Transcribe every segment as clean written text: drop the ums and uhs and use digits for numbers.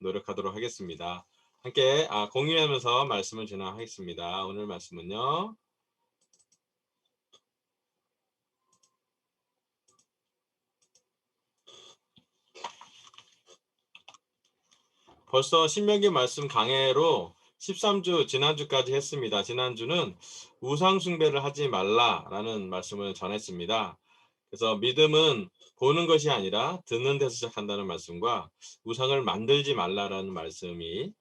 노력하도록 하겠습니다. 함께 공유하면서 말씀을 진행하겠습니다. 오늘 말씀은요. 벌써 신명기 말씀 강해로 13주 지난주까지 했습니다. 지난주는 우상 숭배를 하지 말라라는 말씀을 전했습니다. 그래서 믿음은 보는 것이 아니라 듣는 데서 시작한다는 말씀과 우상을 만들지 말라라는 말씀이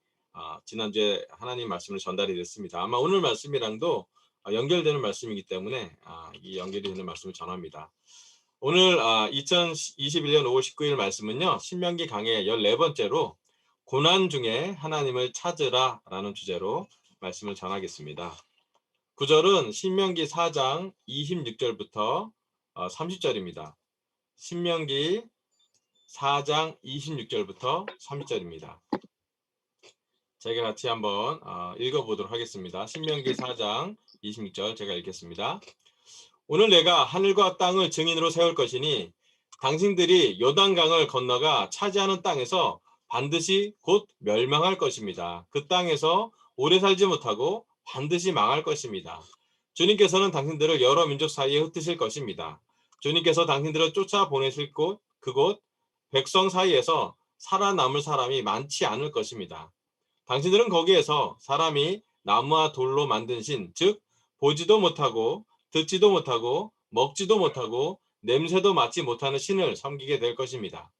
지난주에 하나님 말씀을 전달이 됐습니다. 아마 오늘 말씀이랑도 연결되는 말씀이기 때문에 이 연결이 되는 말씀을 전합니다. 오늘 2021년 5월 19일 말씀은요. 신명기 강해 14번째로 고난 중에 하나님을 찾으라 라는 주제로 말씀을 전하겠습니다. 구절은 신명기 4장 26절부터 30절입니다. 신명기 4장 26절부터 30절입니다. 제가 같이 한번 읽어보도록 하겠습니다. 신명기 4장 26절 제가 읽겠습니다. 오늘 내가 하늘과 땅을 증인으로 세울 것이니 당신들이 요단강을 건너가 차지하는 땅에서 반드시 곧 멸망할 것입니다. 그 땅에서 오래 살지 못하고 반드시 망할 것입니다. 주님께서는 당신들을 여러 민족 사이에 흩으실 것입니다. 주님께서 당신들을 쫓아보내실 곳, 그곳 백성 사이에서 살아남을 사람이 많지 않을 것입니다. 당신들은 거기에서 사람이 나무와 돌로 만든 신, 즉 보지도 못하고 듣지도 못하고 먹지도 못하고 냄새도 맡지 못하는 신을 섬기게 될 것입니다.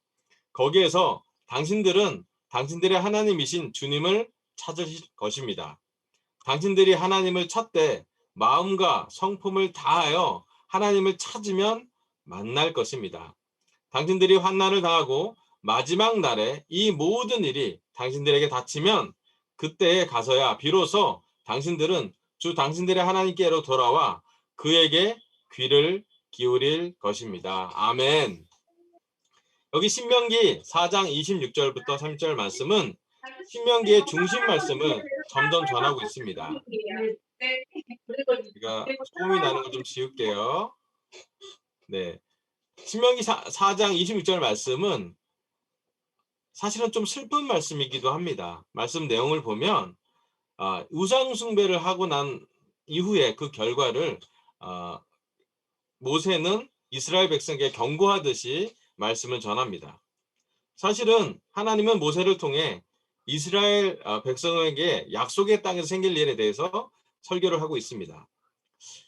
거기에서 당신들은 당신들의 하나님이신 주님을 찾으실 것입니다. 당신들이 하나님을 찾되 마음과 성품을 다하여 하나님을 찾으면 만날 것입니다. 당신들이 환난을 당하고 마지막 날에 이 모든 일이 당신들에게 닥치면 그때에 가서야 비로소 당신들은 주 당신들의 하나님께로 돌아와 그에게 귀를 기울일 것입니다. 아멘. 여기 신명기 4장 26절부터 30절 말씀은 신명기의 중심 말씀을 점점 전하고 있습니다. 제가 소음이 나는 걸 좀 지울게요. 네. 신명기 4장 26절 말씀은 사실은 좀 슬픈 말씀이기도 합니다. 말씀 내용을 보면 우상 숭배를 하고 난 이후에 그 결과를 모세는 이스라엘 백성에게 경고하듯이 말씀을 전합니다. 사실은 하나님은 모세를 통해 이스라엘 백성에게 약속의 땅에서 생길 일에 대해서 설교를 하고 있습니다.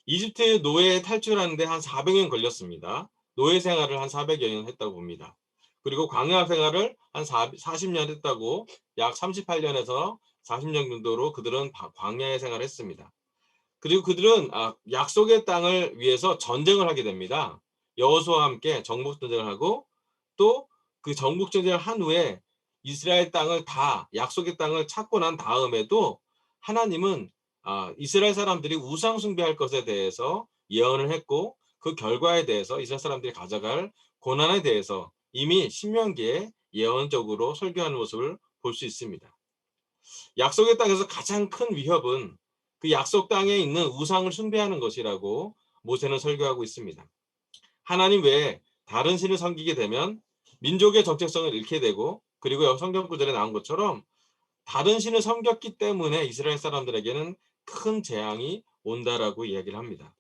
이집트 노예에 탈출하는데 한 400년 걸렸습니다. 노예 생활을 한 400여 년 했다고 봅니다. 그리고 광야 생활을 한 40년 했다고 약 38년에서 40년 정도로 그들은 광야의 생활을 했습니다. 그리고 그들은 약속의 땅을 위해서 전쟁을 하게 됩니다. 여호수아와 함께 정복 전쟁을 하고 또 그 정복 전쟁을 한 후에 이스라엘 땅을 다 약속의 땅을 찾고 난 다음에도 하나님은 이스라엘 사람들이 우상 숭배할 것에 대해서 예언을 했고 그 결과에 대해서 이스라엘 사람들이 가져갈 고난에 대해서 이미 신명기에 예언적으로 설교하는 모습을 볼 수 있습니다. 약속의 땅에서 가장 큰 위협은 그 약속 땅에 있는 우상을 숭배하는 것이라고 모세는 설교하고 있습니다. 하나님 외에 다른 신을 섬기게 되면 민족의 정체성을 잃게 되고 그리고 성경 구절에 나온 것처럼 다른 신을 섬겼기 때문에 이스라엘 사람들에게는 큰 재앙이 온다라고 이야기를 합니다.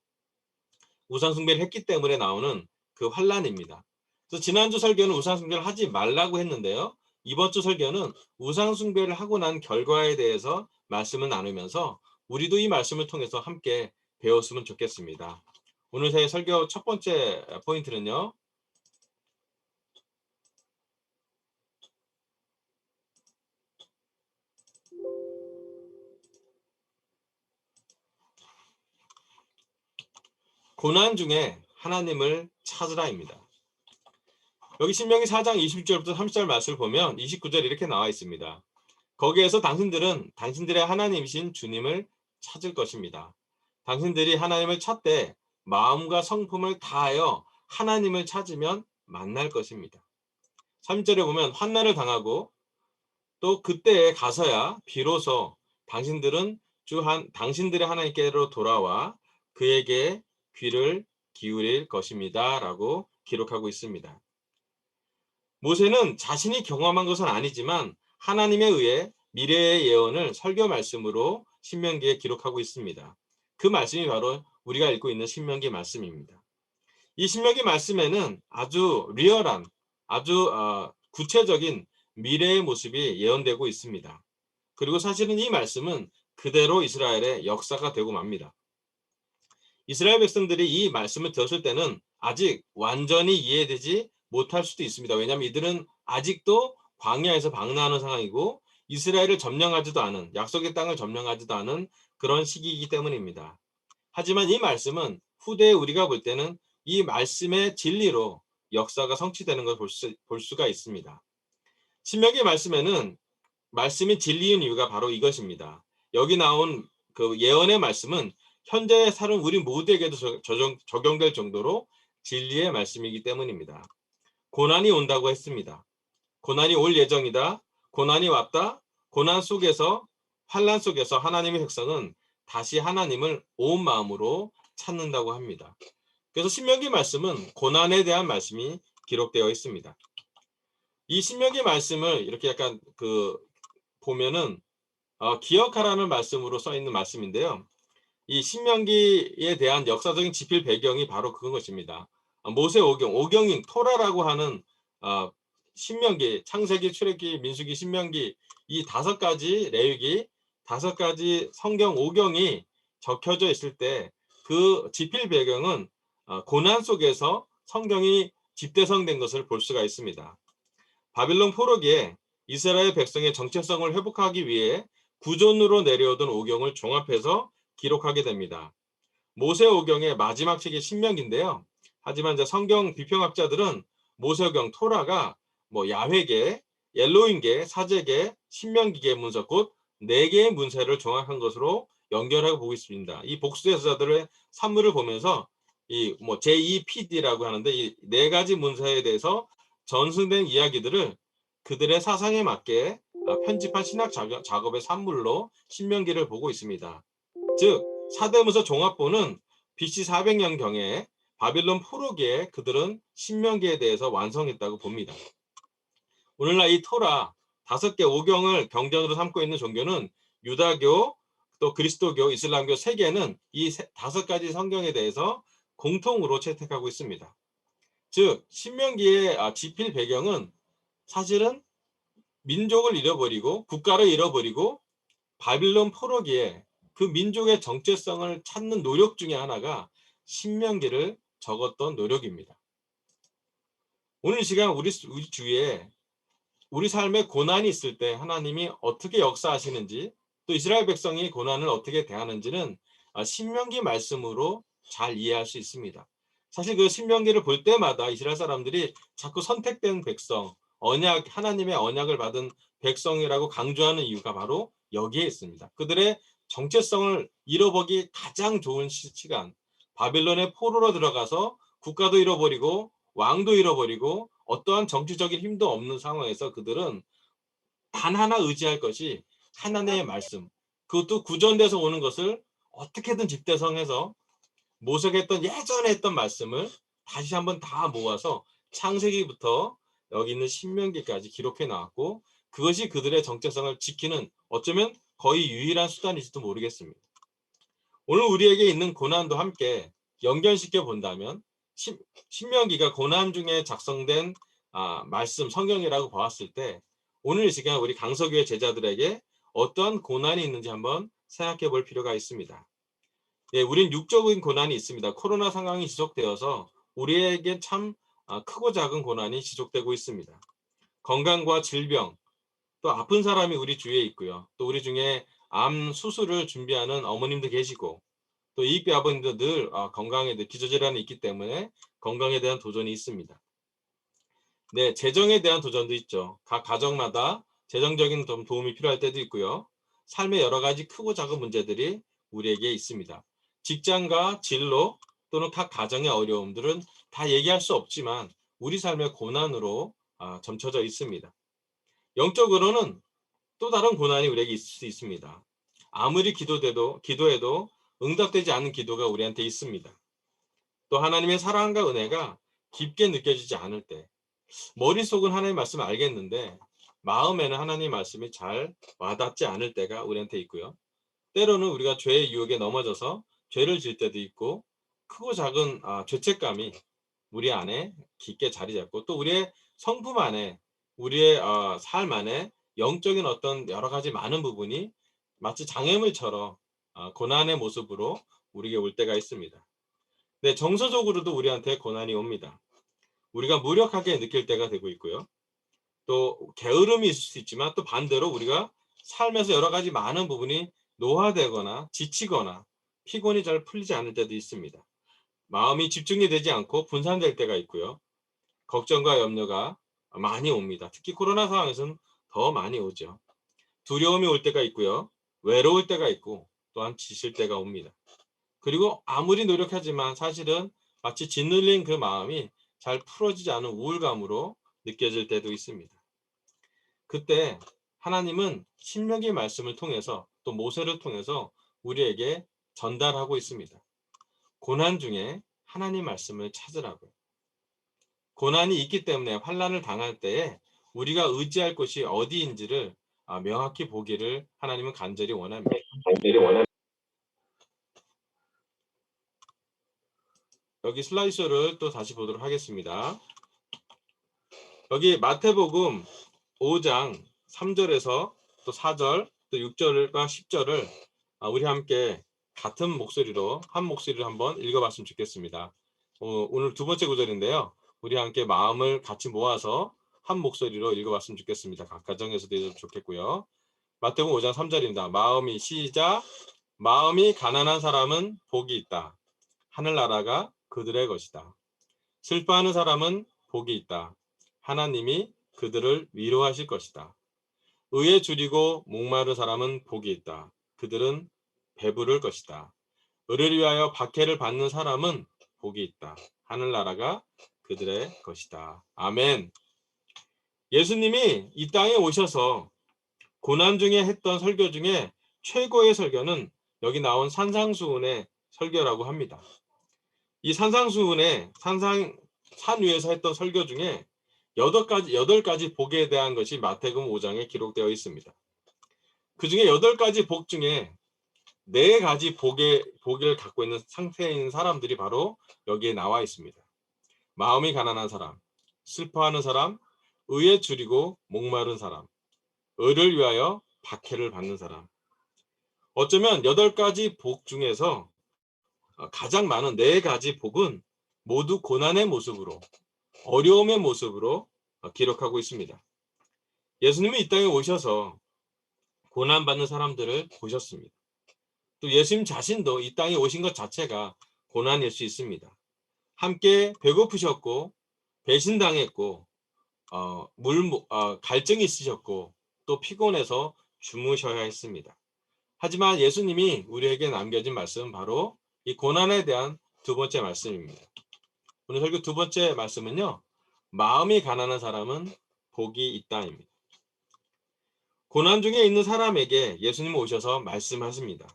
우상 숭배를 했기 때문에 나오는 그 환란입니다. 그래서 지난주 설교는 우상 숭배를 하지 말라고 했는데요. 이번 주 설교는 우상 숭배를 하고 난 결과에 대해서 말씀을 나누면서 우리도 이 말씀을 통해서 함께 배웠으면 좋겠습니다. 오늘 제 설교 첫 번째 포인트는요. 고난 중에 하나님을 찾으라입니다. 여기 신명기 4장 20절부터 30절 말씀을 보면 29절 이렇게 나와 있습니다. 거기에서 당신들은 당신들의 하나님이신 주님을 찾을 것입니다. 당신들이 하나님을 찾되 마음과 성품을 다하여 하나님을 찾으면 만날 것입니다. 3절에 보면 환난을 당하고 또 그때에 가서야 비로소 당신들은 당신들의 하나님께로 돌아와 그에게 귀를 기울일 것입니다. 라고 기록하고 있습니다. 모세는 자신이 경험한 것은 아니지만 하나님에 의해 미래의 예언을 설교 말씀으로 신명기에 기록하고 있습니다. 그 말씀이 바로 우리가 읽고 있는 신명기 말씀입니다. 이 신명기 말씀에는 아주 리얼한, 아주 구체적인 미래의 모습이 예언되고 있습니다. 그리고 사실은 이 말씀은 그대로 이스라엘의 역사가 되고 맙니다. 이스라엘 백성들이 이 말씀을 들었을 때는 아직 완전히 이해되지 못할 수도 있습니다. 왜냐하면 이들은 아직도 광야에서 방랑하는 상황이고 이스라엘을 점령하지도 않은, 약속의 땅을 점령하지도 않은 그런 시기이기 때문입니다. 하지만 이 말씀은 후대에 우리가 볼 때는 이 말씀의 진리로 역사가 성취되는 걸 볼 수가 있습니다. 신명기 말씀에는 말씀이 진리인 이유가 바로 이것입니다. 여기 나온 그 예언의 말씀은 현재 사는 우리 모두에게도 적용될 정도로 진리의 말씀이기 때문입니다. 고난이 온다고 했습니다. 고난이 올 예정이다. 고난이 왔다. 고난 속에서, 환난 속에서 하나님의 백성은 다시 하나님을 온 마음으로 찾는다고 합니다. 그래서 신명기 말씀은 고난에 대한 말씀이 기록되어 있습니다. 이 신명기 말씀을 이렇게 약간 보면은 기억하라는 말씀으로 써 있는 말씀인데요. 이 신명기에 대한 역사적인 지필 배경이 바로 그것입니다. 모세 오경인 토라라고 하는 신명기, 창세기, 출애굽기, 민수기, 신명기 이 5가지 레위기, 5가지 성경 오경이 적혀져 있을 때 그 지필 배경은 고난 속에서 성경이 집대성된 것을 볼 수가 있습니다. 바빌론 포로기에 이스라엘 백성의 정체성을 회복하기 위해 구존으로 내려오던 오경을 종합해서 기록하게 됩니다. 모세 오경의 마지막 책이 신명기인데요. 하지만 이제 성경 비평학자들은 모세오경 토라가 야훼계, 엘로힘계, 사제계, 신명기계 문서 곧 4개의 문서를 종합한 것으로 연결하고 보고 있습니다. 이 복수대서자들의 산물을 보면서 이 제2PD라고 하는데 이 4가지 문서에 대해서 전승된 이야기들을 그들의 사상에 맞게 편집한 신학 작업의 산물로 신명기를 보고 있습니다. 즉 사대문서 종합본은 BC 400년경에 바빌론 포로기에 그들은 신명기에 대해서 완성했다고 봅니다. 오늘날 이 토라 5개 오경을 경전으로 삼고 있는 종교는 유다교, 또 그리스도교, 이슬람교 3개는 이 5가지 성경에 대해서 공통으로 채택하고 있습니다. 즉 신명기의 지필 배경은 사실은 민족을 잃어버리고 국가를 잃어버리고 바빌론 포로기에 그 민족의 정체성을 찾는 노력 중에 하나가 신명기를 적었던 노력입니다. 오늘 이 시간 우리 주위에 우리 삶에 고난이 있을 때 하나님이 어떻게 역사하시는지 또 이스라엘 백성이 고난을 어떻게 대하는지는 신명기 말씀으로 잘 이해할 수 있습니다. 사실 그 신명기를 볼 때마다 이스라엘 사람들이 자꾸 선택된 백성, 하나님의 언약을 받은 백성이라고 강조하는 이유가 바로 여기에 있습니다. 그들의 정체성을 잃어보기 가장 좋은 시간, 바빌론의 포로로 들어가서 국가도 잃어버리고 왕도 잃어버리고 어떠한 정치적인 힘도 없는 상황에서 그들은 단 하나 의지할 것이 하나님의 말씀, 그것도 구전돼서 오는 것을 어떻게든 집대성해서 모색했던 예전에 했던 말씀을 다시 한번 다 모아서 창세기부터 여기 있는 신명기까지 기록해 나왔고 그것이 그들의 정체성을 지키는 어쩌면 거의 유일한 수단일지도 모르겠습니다. 오늘 우리에게 있는 고난도 함께 연결시켜 본다면 신명기가 고난 중에 작성된 말씀 성경이라고 보았을 때 오늘 이 시간 우리 강서교회 제자들에게 어떠한 고난이 있는지 한번 생각해 볼 필요가 있습니다. 예, 우린 육적인 고난이 있습니다. 코로나 상황이 지속되어서 우리에게 참 크고 작은 고난이 지속되고 있습니다. 건강과 질병, 또 아픈 사람이 우리 주위에 있고요. 또 우리 중에 암 수술을 준비하는 어머님도 계시고 또 이익배 아버님도 늘 건강에 기저질환이 있기 때문에 건강에 대한 도전이 있습니다. 네, 재정에 대한 도전도 있죠. 각 가정마다 재정적인 도움이 필요할 때도 있고요. 삶의 여러 가지 크고 작은 문제들이 우리에게 있습니다. 직장과 진로 또는 각 가정의 어려움들은 다 얘기할 수 없지만 우리 삶의 고난으로 점쳐져 있습니다. 영적으로는 또 다른 고난이 우리에게 있을 수 있습니다. 아무리 기도해도 응답되지 않는 기도가 우리한테 있습니다. 또 하나님의 사랑과 은혜가 깊게 느껴지지 않을 때 머릿속은 하나님의 말씀을 알겠는데 마음에는 하나님 말씀이 잘 와닿지 않을 때가 우리한테 있고요. 때로는 우리가 죄의 유혹에 넘어져서 죄를 질 때도 있고 크고 작은 죄책감이 우리 안에 깊게 자리 잡고 또 우리의 성품 안에 우리의 삶 안에 영적인 어떤 여러 가지 많은 부분이 마치 장애물처럼 고난의 모습으로 우리에게 올 때가 있습니다. 네, 정서적으로도 우리한테 고난이 옵니다. 우리가 무력하게 느낄 때가 되고 있고요. 또 게으름이 있을 수 있지만 또 반대로 우리가 삶에서 여러 가지 많은 부분이 노화되거나 지치거나 피곤이 잘 풀리지 않을 때도 있습니다. 마음이 집중이 되지 않고 분산될 때가 있고요. 걱정과 염려가 많이 옵니다. 특히 코로나 상황에서는 더 많이 오죠. 두려움이 올 때가 있고요. 외로울 때가 있고 또한 지칠 때가 옵니다. 그리고 아무리 노력하지만 사실은 마치 짓눌린 그 마음이 잘 풀어지지 않은 우울감으로 느껴질 때도 있습니다. 그때 하나님은 신명기의 말씀을 통해서 또 모세를 통해서 우리에게 전달하고 있습니다. 고난 중에 하나님 말씀을 찾으라고요. 고난이 있기 때문에 환난을 당할 때에 우리가 의지할 곳이 어디인지를 명확히 보기를 하나님은 간절히 원합니다. 여기 슬라이드쇼를 또 다시 보도록 하겠습니다. 여기 마태복음 5장 3절에서 또 4절 또 6절과 10절을 우리 함께 같은 목소리로 한 목소리로 한번 읽어봤으면 좋겠습니다. 오늘 두 번째 구절인데요. 우리 함께 마음을 같이 모아서 한 목소리로 읽어봤으면 좋겠습니다. 각 가정에서도 해도 좋겠고요. 마태복음 5장 3절입니다. 마음이 가난한 사람은 복이 있다. 하늘나라가 그들의 것이다. 슬퍼하는 사람은 복이 있다. 하나님이 그들을 위로하실 것이다. 의에 줄이고 목마른 사람은 복이 있다. 그들은 배부를 것이다. 의를 위하여 박해를 받는 사람은 복이 있다. 하늘나라가 그들의 것이다. 아멘. 예수님이 이 땅에 오셔서 고난 중에 했던 설교 중에 최고의 설교는 여기 나온 산상수훈의 설교라고 합니다. 이 산상수훈의 산 위에서 했던 설교 중에 8가지 복에 대한 것이 마태복음 5장에 기록되어 있습니다. 그 중에 8가지 복 중에 4가지 복을 갖고 있는 상태인 사람들이 바로 여기에 나와 있습니다. 마음이 가난한 사람, 슬퍼하는 사람, 의에 줄이고 목마른 사람, 의를 위하여 박해를 받는 사람. 어쩌면 8가지 복 중에서 가장 많은 4가지 복은 모두 고난의 모습으로, 어려움의 모습으로 기록하고 있습니다. 예수님이 이 땅에 오셔서 고난받는 사람들을 보셨습니다. 또 예수님 자신도 이 땅에 오신 것 자체가 고난일 수 있습니다. 함께 배고프셨고 배신당했고 갈증이 있으셨고 또 피곤해서 주무셔야 했습니다. 하지만 예수님이 우리에게 남겨진 말씀은 바로 이 고난에 대한 두 번째 말씀입니다. 오늘 설교 두 번째 말씀은요. 마음이 가난한 사람은 복이 있다입니다. 고난 중에 있는 사람에게 예수님 오셔서 말씀하십니다.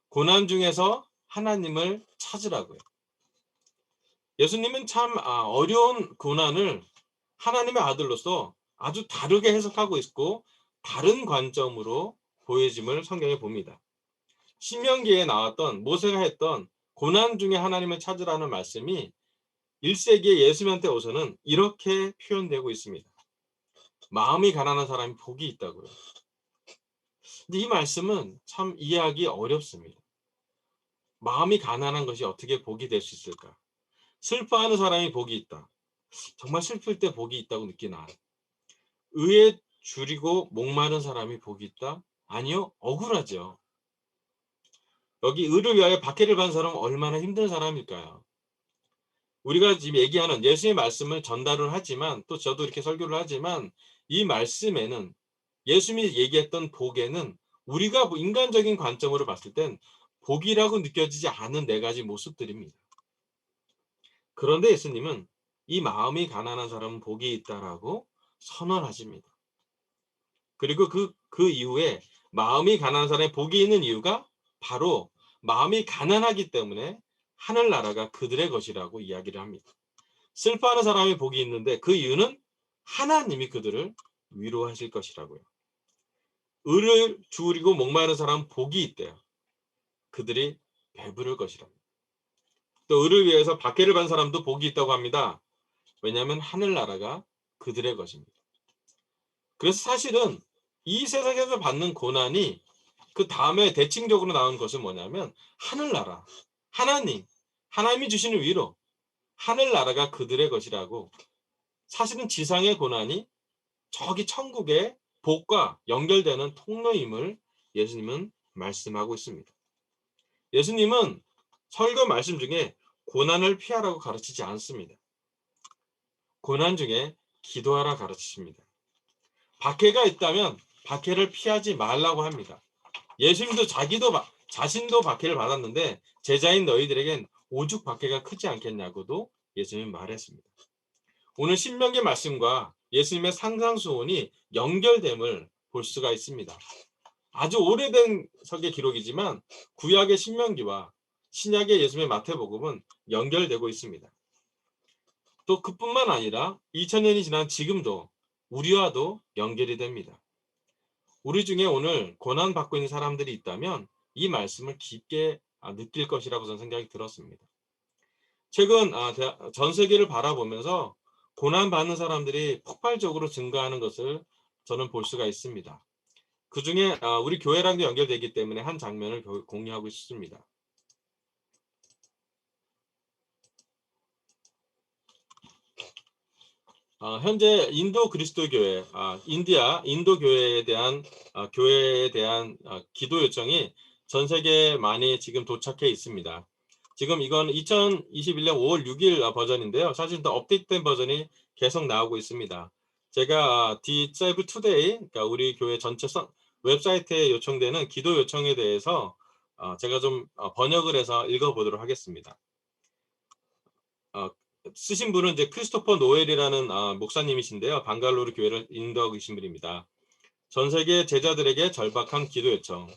고난 중에서 하나님을 찾으라고요. 예수님은 참 어려운 고난을 하나님의 아들로서 아주 다르게 해석하고 있고 다른 관점으로 보여짐을 성경에 봅니다. 신명기에 나왔던 모세가 했던 고난 중에 하나님을 찾으라는 말씀이 1세기의 예수님한테 오서는 이렇게 표현되고 있습니다. 마음이 가난한 사람이 복이 있다고요. 근데 이 말씀은 참 이해하기 어렵습니다. 마음이 가난한 것이 어떻게 복이 될 수 있을까? 슬퍼하는 사람이 복이 있다. 정말 슬플 때 복이 있다고 느끼나? 의에 줄이고 목마른 사람이 복이 있다? 아니요, 억울하죠. 여기 의를 위하여 박해를 받는 사람은 얼마나 힘든 사람일까요? 우리가 지금 얘기하는 예수의 말씀을 전달을 하지만 또 저도 이렇게 설교를 하지만 이 말씀에는 예수님이 얘기했던 복에는 우리가 인간적인 관점으로 봤을 땐 복이라고 느껴지지 않은 4가지 모습들입니다. 그런데 예수님은 이 마음이 가난한 사람은 복이 있다라고 선언하십니다. 그리고 그 이후에 마음이 가난한 사람의 복이 있는 이유가 바로 마음이 가난하기 때문에 하늘나라가 그들의 것이라고 이야기를 합니다. 슬퍼하는 사람이 복이 있는데 그 이유는 하나님이 그들을 위로하실 것이라고요. 의를 주우리고 목마른 사람은 복이 있대요. 그들이 배부를 것이라고. 또 의를 위해서 박해를 받은 사람도 복이 있다고 합니다. 왜냐하면 하늘나라가 그들의 것입니다. 그래서 사실은 이 세상에서 받는 고난이 그 다음에 대칭적으로 나온 것은 뭐냐면 하늘나라, 하나님, 하나님이 주시는 위로, 하늘나라가 그들의 것이라고. 사실은 지상의 고난이 저기 천국의 복과 연결되는 통로임을 예수님은 말씀하고 있습니다. 예수님은 설교 말씀 중에 고난을 피하라고 가르치지 않습니다. 고난 중에 기도하라 가르치십니다. 박해가 있다면 박해를 피하지 말라고 합니다. 예수님도 자신도 박해를 받았는데 제자인 너희들에겐 오죽 박해가 크지 않겠냐고도 예수님은 말했습니다. 오늘 신명기 말씀과 예수님의 상상수훈이 연결됨을 볼 수가 있습니다. 아주 오래된 설계 기록이지만 구약의 신명기와 신약의 예수님의 마태복음은 연결되고 있습니다. 또 그뿐만 아니라 2000년이 지난 지금도 우리와도 연결이 됩니다. 우리 중에 오늘 고난받고 있는 사람들이 있다면 이 말씀을 깊게 느낄 것이라고 저는 생각이 들었습니다. 최근 전 세계를 바라보면서 고난받는 사람들이 폭발적으로 증가하는 것을 저는 볼 수가 있습니다. 그중에 우리 교회랑도 연결되기 때문에 한 장면을 공유하고 싶습니다. 현재 인도 그리스도교회, 인도 교회에 대한 기도 요청이 전 세계에 많이 지금 도착해 있습니다. 지금 이건 2021년 5월 6일 버전인데요. 사실 더 업데이트된 버전이 계속 나오고 있습니다. 제가 D7 Today, 그러니까 우리 교회 전체 웹사이트에 요청되는 기도 요청에 대해서 제가 좀 번역을 해서 읽어보도록 하겠습니다. 쓰신 분은 이제 크리스토퍼 노엘이라는 목사님이신데요. 방갈로르 교회를 인도하고 계신 분입니다. 전 세계 제자들에게 절박한 기도 요청.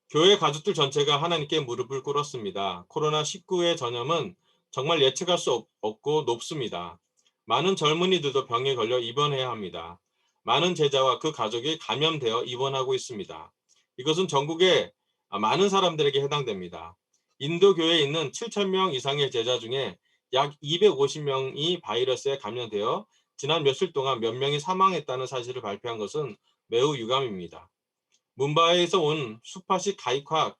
교회 가족들 전체가 하나님께 무릎을 꿇었습니다. 코로나19의 전염은 정말 예측할 수 없고 높습니다. 많은 젊은이들도 병에 걸려 입원해야 합니다. 많은 제자와 그 가족이 감염되어 입원하고 있습니다. 이것은 전국의 많은 사람들에게 해당됩니다. 인도 교회에 있는 7,000명 이상의 제자 중에 약 250명이 바이러스에 감염되어 지난 며칠 동안 몇 명이 사망했다는 사실을 발표한 것은 매우 유감입니다. 문바이에서 온 수파시 가이콱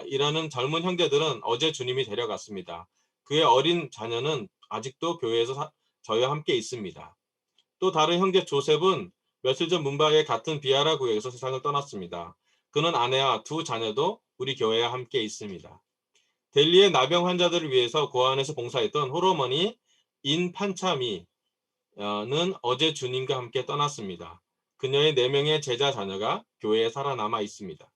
이라는 젊은 형제들은 어제 주님이 데려갔습니다. 그의 어린 자녀는 아직도 교회에서 저희와 함께 있습니다. 또 다른 형제 조셉은 며칠 전 문바이의 같은 비아라 구역에서 세상을 떠났습니다. 그는 아내와 두 자녀도 우리 교회와 함께 있습니다. 델리의 나병 환자들을 위해서 고아원에서 봉사했던 호러머니 인 판차미는 어제 주님과 함께 떠났습니다. 그녀의 4명의 제자 자녀가 교회에 살아남아 있습니다.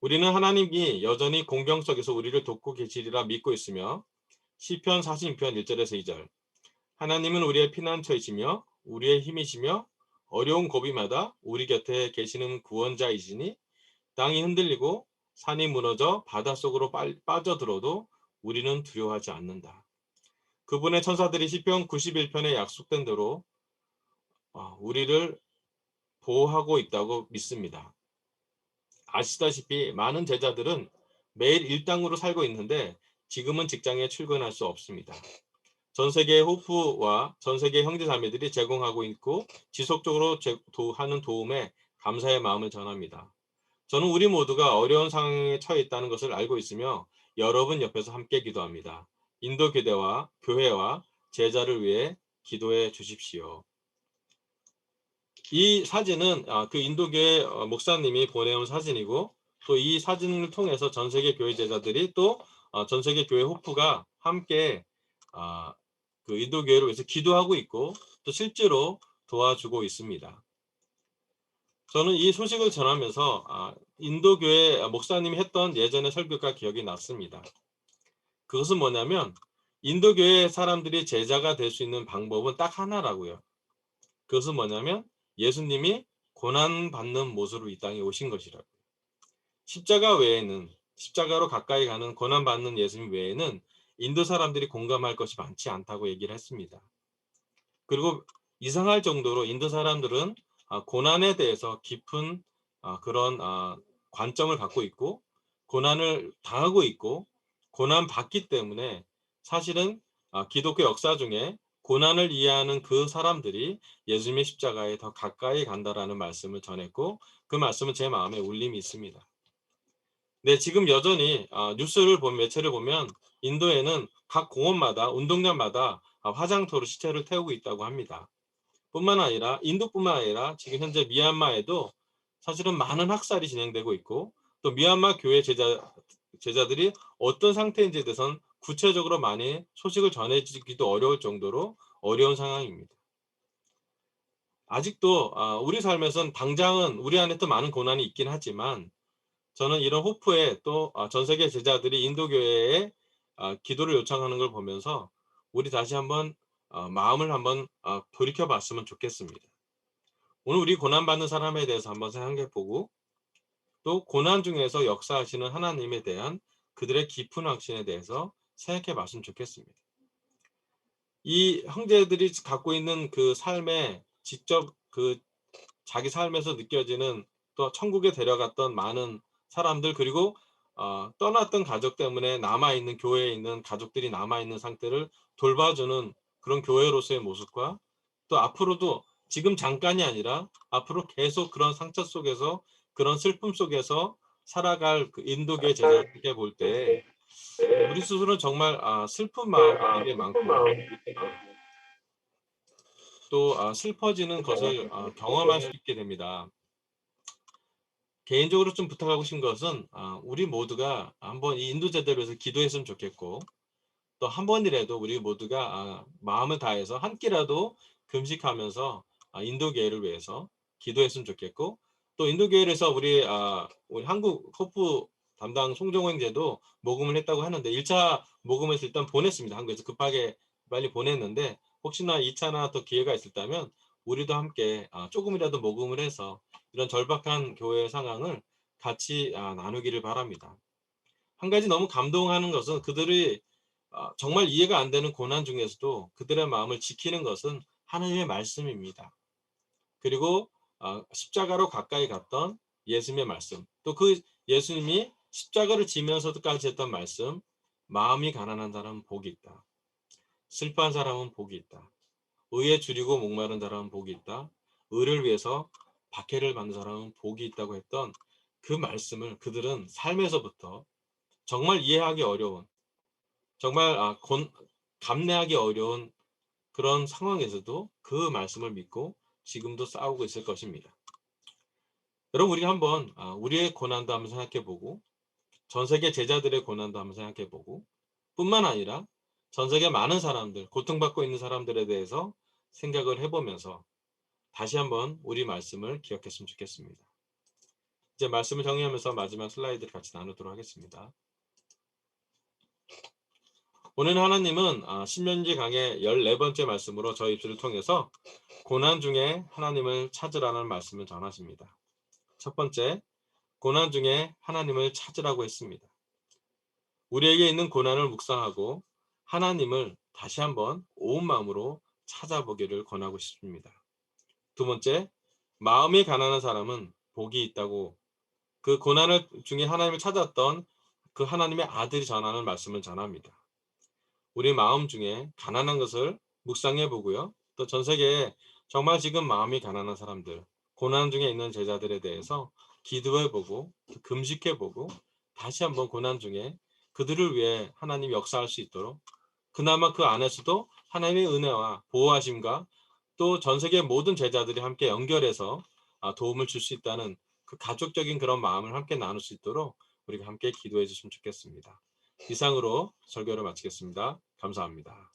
우리는 하나님이 여전히 공경 속에서 우리를 돕고 계시리라 믿고 있으며 시편 46편 1절에서 2절 하나님은 우리의 피난처이시며 우리의 힘이시며 어려운 고비마다 우리 곁에 계시는 구원자이시니 땅이 흔들리고 산이 무너져 바닷속으로 빠져들어도 우리는 두려워하지 않는다. 그분의 천사들이 시편 91편에 약속된 대로 우리를 보호하고 있다고 믿습니다. 아시다시피 많은 제자들은 매일 일당으로 살고 있는데 지금은 직장에 출근할 수 없습니다. 전 세계의 호프와 전 세계 형제 자매들이 제공하고 있고 지속적으로 하는 도움에 감사의 마음을 전합니다. 저는 우리 모두가 어려운 상황에 처해 있다는 것을 알고 있으며 여러분 옆에서 함께 기도합니다. 인도 교회와 제자를 위해 기도해 주십시오. 이 사진은 그 인도교회 목사님이 보내온 사진이고 또 이 사진을 통해서 전 세계 교회 제자들이 또 전 세계 교회 호프가 함께 그 인도교회를 위해서 기도하고 있고 또 실제로 도와주고 있습니다. 저는 이 소식을 전하면서 인도교회 목사님이 했던 예전의 설교가 기억이 났습니다. 그것은 뭐냐면 인도교회 사람들이 제자가 될 수 있는 방법은 딱 하나라고요. 그것은 뭐냐면 예수님이 고난받는 모습으로 이 땅에 오신 것이라고요. 십자가로 가까이 가는 고난받는 예수님 외에는 인도 사람들이 공감할 것이 많지 않다고 얘기를 했습니다. 그리고 이상할 정도로 인도 사람들은 고난에 대해서 깊은 그런 관점을 갖고 있고 고난을 당하고 있고 고난 받기 때문에 사실은 기독교 역사 중에 고난을 이해하는 그 사람들이 예수님의 십자가에 더 가까이 간다라는 말씀을 전했고 그 말씀은 제 마음에 울림이 있습니다. 네, 지금 여전히 뉴스를 보면 매체를 보면 인도에는 각 공원마다 운동장마다 화장터로 시체를 태우고 있다고 합니다. 뿐만 아니라 인도뿐만 아니라 지금 현재 미얀마에도 사실은 많은 학살이 진행되고 있고 또 미얀마 교회 제자들이 어떤 상태인지에 대해서는 구체적으로 많이 소식을 전해지기도 어려울 정도로 어려운 상황입니다. 아직도 우리 삶에선 당장은 우리 안에 또 많은 고난이 있긴 하지만 저는 이런 호프에 또 전 세계 제자들이 인도교회에 기도를 요청하는 걸 보면서 우리 다시 한번 마음을 한번 돌이켜 봤으면 좋겠습니다. 오늘 우리 고난받는 사람에 대해서 한번 생각해 보고 또 고난 중에서 역사하시는 하나님에 대한 그들의 깊은 확신에 대해서 생각해 봤으면 좋겠습니다. 이 형제들이 갖고 있는 그 삶에 직접 그 자기 삶에서 느껴지는 또 천국에 데려갔던 많은 사람들 그리고 떠났던 가족 때문에 남아있는 교회에 있는 가족들이 남아있는 상태를 돌봐주는 그런 교회로서의 모습과 또 앞으로도 지금 잠깐이 아니라 앞으로 계속 그런 상처 속에서 그런 슬픔 속에서 살아갈 그 인도계 제자들께 볼 때 우리 스스로는 정말 슬픈 마음이 되게 많고 또 슬퍼지는 것을 경험할 수 있게 됩니다. 개인적으로 좀 부탁하고 싶은 것은 우리 모두가 한번 이 인도 제대로 위해서 기도했으면 좋겠고 또 한 번이라도 우리 모두가 마음을 다해서 한 끼라도 금식하면서 인도 교회를 위해서 기도했으면 좋겠고 또 인도 교회에서 우리 한국 호프 담당 송정호 형제도 모금을 했다고 하는데 1차 모금을 일단 보냈습니다. 한국에서 급하게 빨리 보냈는데 혹시나 2차나 더 기회가 있었다면 우리도 함께 조금이라도 모금을 해서 이런 절박한 교회의 상황을 같이 나누기를 바랍니다. 한 가지 너무 감동하는 것은 그들이 정말 이해가 안 되는 고난 중에서도 그들의 마음을 지키는 것은 하나님의 말씀입니다. 그리고 십자가로 가까이 갔던 예수님의 말씀, 또 그 예수님이 십자가를 지면서도까지 했던 말씀, 마음이 가난한 사람은 복이 있다. 슬퍼한 사람은 복이 있다. 의에 줄이고 목마른 사람은 복이 있다. 의를 위해서 박해를 받는 사람은 복이 있다고 했던 그 말씀을 그들은 삶에서부터 정말 이해하기 어려운 정말 감내하기 어려운 그런 상황에서도 그 말씀을 믿고 지금도 싸우고 있을 것입니다. 여러분 우리 한번 우리의 고난도 한번 생각해 보고 전 세계 제자들의 고난도 한번 생각해 보고 뿐만 아니라 전 세계 많은 사람들 고통받고 있는 사람들에 대해서 생각을 해보면서 다시 한번 우리 말씀을 기억했으면 좋겠습니다. 이제 말씀을 정리하면서 마지막 슬라이드를 같이 나누도록 하겠습니다. 오늘 하나님은 신명기 강의 14번째 말씀으로 저희 입술을 통해서 고난 중에 하나님을 찾으라는 말씀을 전하십니다. 첫 번째, 고난 중에 하나님을 찾으라고 했습니다. 우리에게 있는 고난을 묵상하고 하나님을 다시 한번 온 마음으로 찾아보기를 권하고 싶습니다. 두 번째, 마음이 가난한 사람은 복이 있다고 그 고난을 중에 하나님을 찾았던 그 하나님의 아들이 전하는 말씀을 전합니다. 우리 마음 중에 가난한 것을 묵상해 보고요. 또 전 세계에 정말 지금 마음이 가난한 사람들, 고난 중에 있는 제자들에 대해서 기도해 보고 금식해 보고 다시 한번 고난 중에 그들을 위해 하나님 역사할 수 있도록 그나마 그 안에서도 하나님의 은혜와 보호하심과 또 전 세계 모든 제자들이 함께 연결해서 도움을 줄 수 있다는 그 가족적인 그런 마음을 함께 나눌 수 있도록 우리가 함께 기도해 주시면 좋겠습니다. 이상으로 설교를 마치겠습니다. 감사합니다.